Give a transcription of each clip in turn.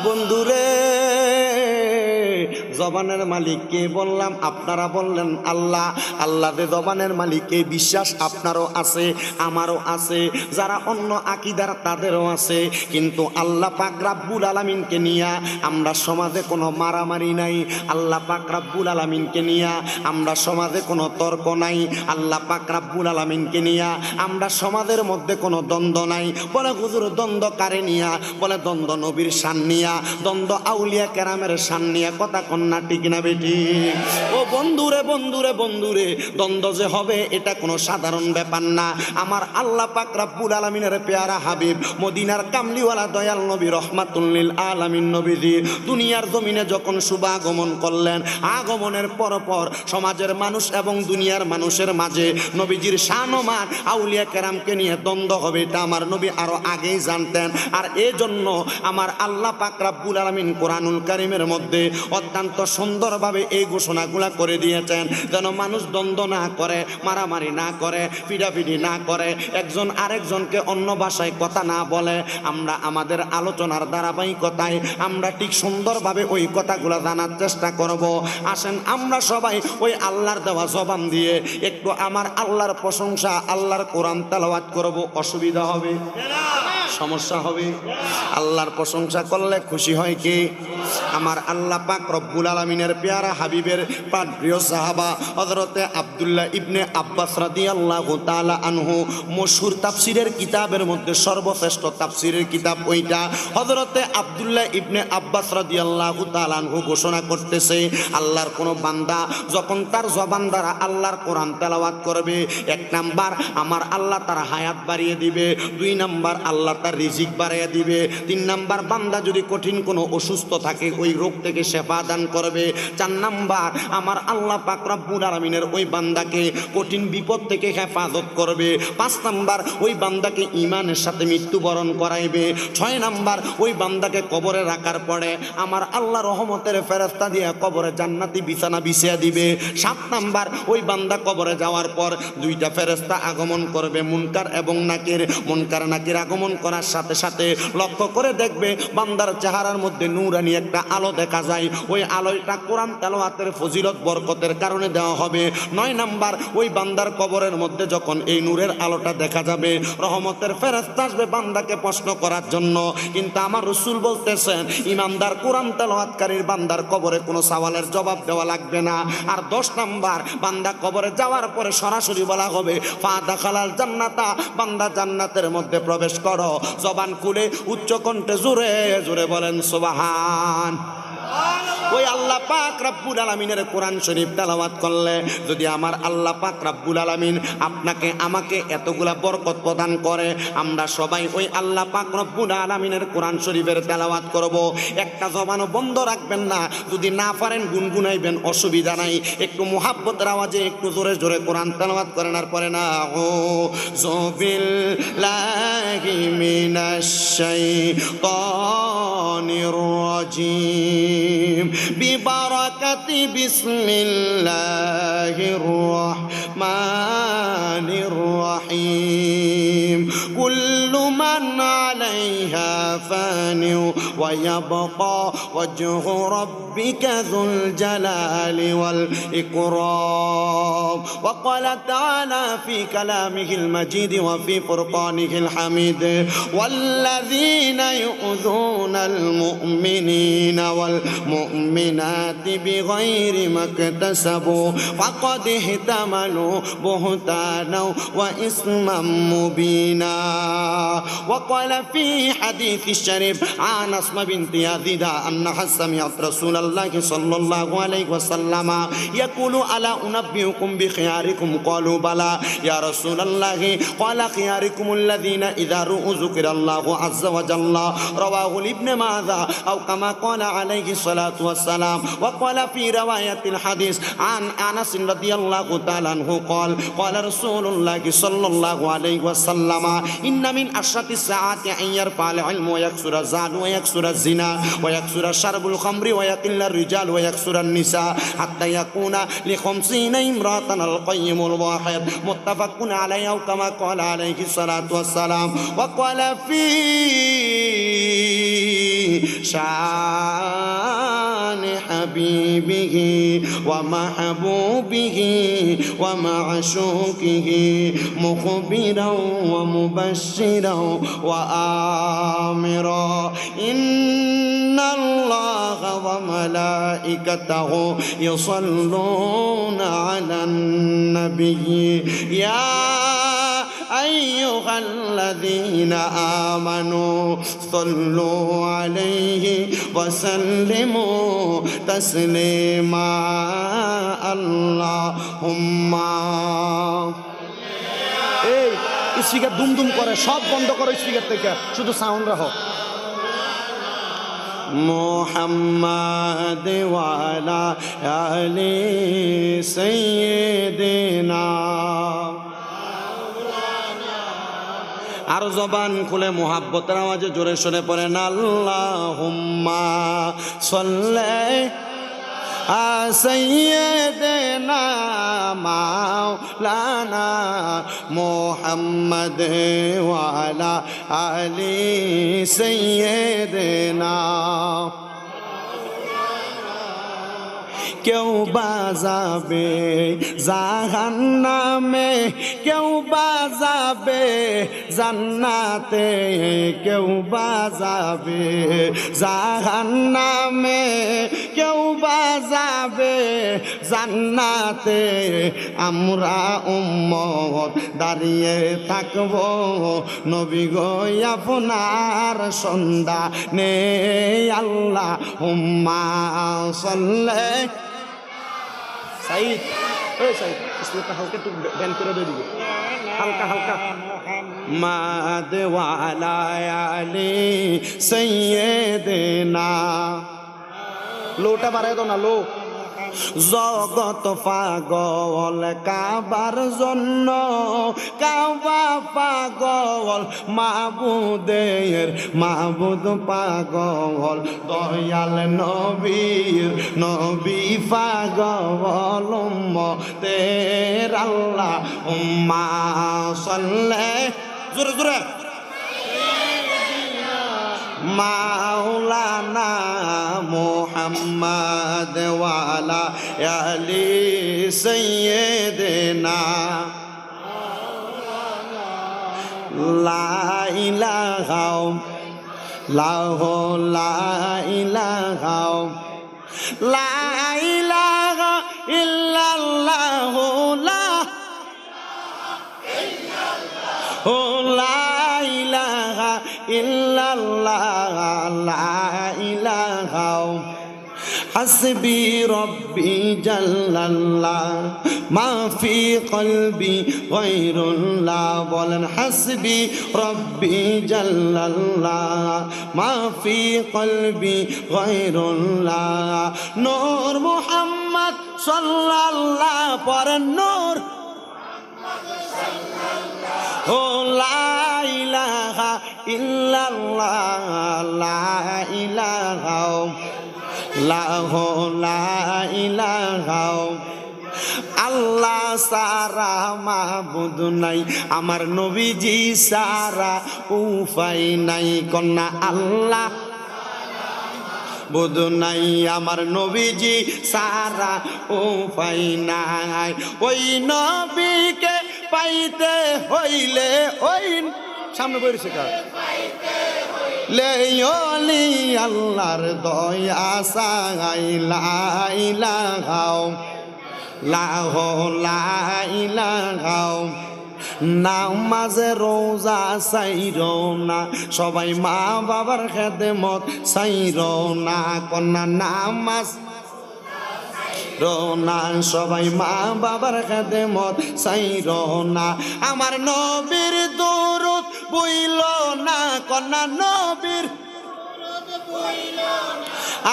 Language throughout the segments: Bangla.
বন্ধুরে জবানের মালিক কে বললাম, আপনারা বললেন আল্লাহ। আল্লাহ যে জবানের মালিক এই বিশ্বাস আপনারও আছে, আমারও আছে, যারা অন্য আকীদার তাদেরও আছে। কিন্তু আল্লাহ পাক রাব্বুল আলামিনকে নিয়া আমরা সমাজে কোনো মারামারি নাই, আল্লাহ পাক রাব্বুল আলামিনকে নিয়া আমরা সমাজে কোনো তর্ক নাই, আল্লাহ পাক রাব্বুল আলামিনকে নিয়া আমরা সমাজের মধ্যে কোনো দ্বন্দ্ব নাই। বলে হুজুর দ্বন্দ্ব কারে নিয়া? বলে দ্বন্দ্ব নবীর শান নিয়া, দ্বন্দ্ব আউলিয়া কেরামের শান নিয়া। কথা কন্যা ঠিক না বেটি? ও বন্ধুরে বন্ধুরে বন্ধুরে, দ্বন্দ্ব যে হবে এটা কোনো সাধারণ ব্যাপার না। আমার আল্লাহ পাক রাব্বুল আলামিনের পেয়ারা হাবিব মদিনার কামলিওয়ালা দয়াল নবী রহমাতুল লিল আলামিন নবীজি দুনিয়ার জমিনে যখন শুভাগমন করলেন, আগমনের পরপর সমাজের মানুষ এবং দুনিয়ার মানুষের মাঝে নবীজির শান ও মান আউলিয়া কেরামকে নিয়ে দ্বন্দ্ব হবে এটা আমার নবী আরো আগেই জানতেন। আর এজন্য আমার আল্লাহ পাক রাব্বুল আলামিন কোরআনুল কারীমের মধ্যে অত্যন্ত সুন্দরভাবে এই ঘোষণাগুলা করে দিয়েছেন, যেন মানুষ দ্বন্দ্ব না করে, মারামারি না করে, পিটাপিটি না করে, একজন আরেকজনকে অন্য ভাষায় কথা না বলে। আমরা আমাদের আলোচনার ধারাবাহিকতায় আমরা ঠিক সুন্দরভাবে ওই কথাগুলো জানার চেষ্টা করব। আসেন আমরা সবাই ওই আল্লাহর দেওয়া জবান দিয়ে একটু আমার আল্লাহর প্রশংসা, আল্লাহর কোরআন তেলাওয়াত করব। অসুবিধা হবে? সমস্যা হবে? আল্লাহর প্রশংসা করলে খুশি হয় কি? আমার আল্লাহ পাক রব্বুল আলামিনের পেয়ারা হাবিবের প্রিয় সাহাবা হযরতে আব্দুল্লাহ ইবনে আব্বাস রাদিয়াল্লাহু তাআলা আনহু, মশহুর তাফসীরের কিতাবের মধ্যে সর্বশ্রেষ্ঠ তাফসীরের কিতাব ওইটা। হযরতে আব্দুল্লাহ ইবনে আব্বাস রাদিয়াল্লাহু তাআলা আনহু ঘোষণা করতেছে, আল্লাহর কোন বান্দা যখন তার জবান দ্বারা আল্লাহর কোরআন তেলাওয়াত করবে, এক নাম্বার আমার আল্লাহ তার হায়াত বাড়িয়ে দিবে, দুই নাম্বার আল্লাহ তার রিজিক বাড়িয়ে দিবে, তিন নাম্বার বান্দা যদি কঠিন কোনো অসুস্থ থাকে ওই রোগ থেকে শেফা দান করবে, চার নাম্বার আমার আল্লাহ পাক রব্বুল আলামিনের ওই বান্দাকে কঠিন বিপদ থেকে হেফাজত করবে, পাঁচ নাম্বার ওই বান্দাকে ঈমানের সাথে মৃত্যুবরণ করাইবে, ছয় নাম্বার ওই বান্দাকে কবরে রাখার পরে আমার আল্লাহ রহমতের ফেরেশতা দিয়ে কবরে জান্নাতি বিছানা বিছিয়ে দিবে, সাত নাম্বার ওই বান্দা কবরে যাওয়ার পর দুইটা ফেরেশতা আগমন করবে, মুনকার এবং নাকির। মুনকার নাকির আগমন করার সাথে সাথে লক্ষ্য করে দেখবে বান্দার চেহারার মধ্যে নূরানি একটা আলো দেখা যায়, ওই আলোটা কোরআন তেলাওয়াতের ফজিলত বরকতের কারণে দেওয়া হবে। নয় নাম্বার ওই বান্দার কবরের মধ্যে যখন এই নূরের আলোটা দেখা যাবে, রহমতের ফেরেশতা আসবে বান্দাকে প্রশ্ন করার জন্য। কিন্তু আমার রাসূল বলতেছেন ইমানদার কোরআন তেলাওয়াতকারীর বান্দার কবরে কোনো সওয়ালের জবাব দেওয়া লাগবে না। আর 10 নাম্বার বান্দা কবরে যাওয়ার পরে সরাসরি বলা হবে ফা দাখালাল জান্নাতা, বান্দা জান্নাতের মধ্যে প্রবেশ করো। জবান খুলে উচ্চ কণ্ঠে জোরে জোরে বলেন সুবহান। ওই আল্লাহ পাক রব্বুল আলামিনের কোরআন শরীফ তেলাওয়াত করলে যদি আমার আল্লাহ পাক রব্বুল আলামিন আপনাকে আমাকে এতগুলা বরকত প্রদান করে, আমরা সবাই ওই আল্লাহ পাক রব্বুল আলামিনের কোরআন শরীফের তেলাওয়াত করব। একটা জবানও বন্ধ রাখবেন না, যদি না পারেন গুনগুনাইবেন, অসুবিধা নাই। একটু মুহাব্বতের আওয়াজে একটু জোরে জোরে কোরআন তেলাওয়াত করেন। আর পরে না ও যুবিল্লাহি মিনাশ শাইতানির রাজিম বিবারাকাতি বিসমিল্লাহির রহমানির রহিম কুল্লু মান আলাইহা ফানি ওয়া ইয়াবকা ওয়াজহু রাব্বিকা যুল জালালি ওয়াল ইকরাম ওয়া ক্বালা তাআলা ফি কালামিহিল মাজিদ ওয়া ফি ফুরকানিহিল হামিদ ওয়াল্লাযীনা ইউযুনাল মুমিনিনা ওয়াল المؤمنات بغير ما اكتسبوا فقد احتملوا بهتانا وإثما مبينا. وقال في حديث الشريف عن أسماء بنت يزيد أنها سمعت رسول الله صلى الله عليه وسلم يقول ألا أنبئكم بخياركم قالوا بلى يا رسول الله قال خياركم الذين إذا رؤوا ذكر الله عز وجل رواه ابن ماجه أو كما قال عليه الصلاة والسلام. وقال في رواية الحديث عن أنس رضي الله تعالى عنه قال قال رسول الله صلى الله عليه وسلم إن من أشرط الساعات أن يرفع العلم ويكثر الزاد ويكثر الزنا ويكثر شرب الخمر ويقل الرجال ويكثر النساء حتى يكون ل50 امرأة القيم الواحد متفق عليه كما قال عليه الصلاة والسلام. وقال في শান হাবিবিহি ওয়া মাহবুবিহি ওয়া মা'শুকিহি মুখবিরাও ওয়া মুবাশশিরাও ওয়া আমিরা ইন্নাল্লাহা ওয়া মালাইকাতাহু ইউসাল্লুনা আলান নাবিয়্যি ইয়া আইয়ুহাল্লাযীনা আমানু সাল্লু আলাইহি ওয়া সাল্লিমু তাসলিমা আল্লাহুম্মা। এই স্পিকার দুমদুম করে, সব বন্ধ করো স্পিকার থেকে, শুধু সাউন্ড রাখো। মুহাম্মাদ ওয়া আলা আলি সাইয়্যিদিনা। আর জবান খুলে মুহাব্বতের আওয়াজে জোরে শুনে পড়েন আল্লাহুম্মা সাল্লি সাইয়্যিদিনা মাওলানা মুহাম্মদ ওয়া আলা আলি সাইয়্যিদিনা। কেউ বাজাবে জাহান্নামে, কেউ বাজাবে জান্নাতে, কেউ বাজাবে জাহান্নামে, কেউ বাজাবে জান্নাতে। আমরা উম্মত দাঁড়িয়ে থাকব নবী গো আপনার সন্ধানে। আল্লাহুম্মা সাল্লি। সাইদ, ওই সাইদ স্পিকারটা হালকা একটু ব্যান করে দিয়ে দিবে, হালকা হালকা। মাদ ওয়া আলা আলি সাইয়্যিদিনা। লোটা বাড়ায় দাও না, লো। জগত পাগল কাবার জন্য, কাবা পাগল মাবুদের মাবুদ পাগল, দয়াল নবীর নবী পাগল উম্মতের আল্লাহুম্মা সাল্লি। জোরে জোরে। মাওলানা মুহাম্মদ ওয়া আলা আলি সাইয়্যিদিনা। লা ইলাহা লাহু লা ইলাহা লা ইলাহা ইল্লাল্লাহু লা ইলাহা ইল্লাল্লাহ লা ইলাহা। হাসবি রব্বি জাল্লাল্লাহ মা ফি কলবি গায়রুল্লাহ। বলেন হাসবি রব্বি জাল্লাল্লাহ মা ফি কলবি গায়রুল্লাহ। নূর মুহাম্মদ সাল্লাল্লাহ পড়েন নূর। ও লা ইলাহা ইল্লাল্লাহ লা ইলাহা লাহু লা ইলাহা। আল্লাহ সারা মাবুদ নাই, আমার নবীজি সারা উপায় নাই। কন্যা আল্লাহ বুধ নাই, আমার নবীজি সারা উপায় নাই। ওই নবীকে পাইতে হইলে ওই সামনে বইছে কার লেয়লি আল্লাহর দয়া চাই। লা ইলাহা লাহু লা ইলাহা। নামাজে রোজা চাইরো না, সবাই মা বাবার খেদমত চাইরো না। কন্যা নামাজ রোনা, সবাই মা বাবার খেদমত চাইরো না। আমার নবীর দরুদ বইল না, কন্যা নবীর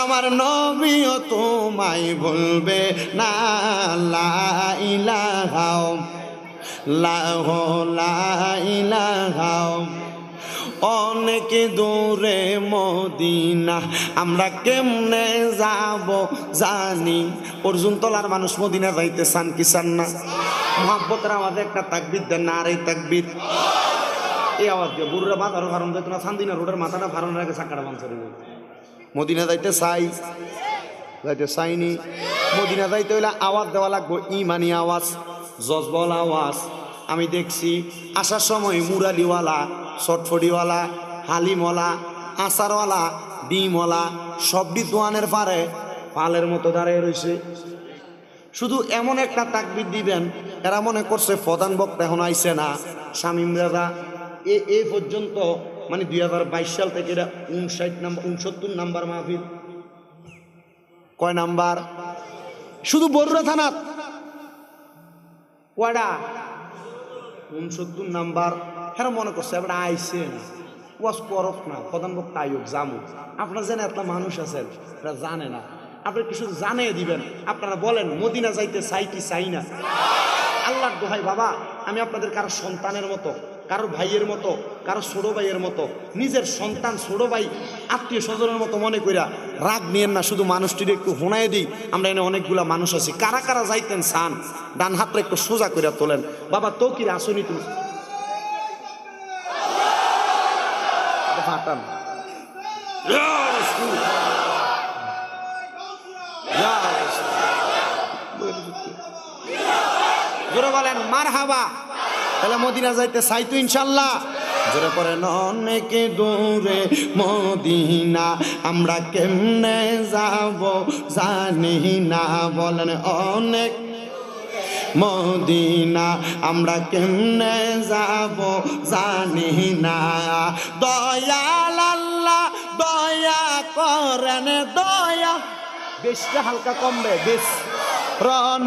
আমার নবীও তোমায় বলবে না। লা ইলাহা লাহু লা ইলাহা। অনেক দূরে মদিনা, আমরা কেমনে যাব জানি। অর্জুন তলার মানুষ মদিনা যাইতে চান কি চান না? মুহাব্বতের আমাদের একটা তাকবীর দেন না, আর এই তাকবীর এই আওয়াজ দিয়ে বুড়রা মাথারও ফারণ দিত না। চান্দিনা রোডের মাথাটা ফারণ রাখে চাকাটা বাঞ্চার। মদিনা যাইতে চাই, যাইতে চাইনি। মদিনা যাইতে হইলে আওয়াজ দেওয়া লাগবো, ইমানি আওয়াজ, জজবল আওয়াজ। আমি দেখছি আসার সময় মুরালিওয়ালা, চটফটিওয়ালা, হালিমওয়ালা, আচারওয়ালা, ডিমওয়ালা সবটি দোয়ানের পারে পালের মতো দাঁড়িয়ে রয়েছে। শুধু এমন একটা তাকবীর দিবেন, এরা মনে করছে প্রধান বক্তা এখন আইছে না। শামীম রাজা এ পর্যন্ত মানে 2022 সাল থেকে এরা 69 নাম্বার মাহফিল। কয় নাম্বার? শুধু বরুড়া থানা কয়টা? 69 নাম্বার। হ্যাঁ মনে করছে এবার আইছে না, ওয়াজ করক না, প্রধান বক্তা আয়োগ জামু। আপনারা জানেন একটা মানুষ আছেন এরা জানে না, আপনি কিছু জানিয়ে দিবেন। আপনারা বলেন মদিনা যাইতে চাই কি চাই না? আল্লাহর দোহাই বাবা, আমি আপনাদের কারো সন্তানের মতো, কারো ভাইয়ের মতো, কারো ছোট ভাইয়ের মতো, নিজের সন্তান ছোট ভাই আত্মীয় স্বজনের মতো মনে কইরা রাগ নিয়েন না। শুধু মানুষটির একটু হোনায় দিই, আমরা এনে অনেকগুলা মানুষ আছি। কারা কারা যাইতেন চান ডান হাতটা একটু সোজা কইরা তোলেন। বাবা তো কি আসনি তুমি ফাটান, জোরে বলেন মারহাবা। তাহলে মদিনা যাইতে চাই তো ইনশাল্লাহ। জোরে পড়েন অনেক দূরে মদিনা, আমরা কেমনে যাব জানি না। বলেন অনেক মদিনা, আমরা কেমনে যাব জানি না। দয়াল আল্লাহ দয়া করেন, দয়া বেশটা হালকা কমবে, বেশ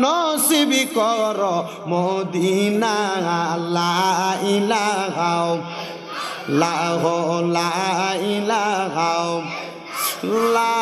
নসিবি কর মদিনা। লা ইলাহা লা ইলাহা লা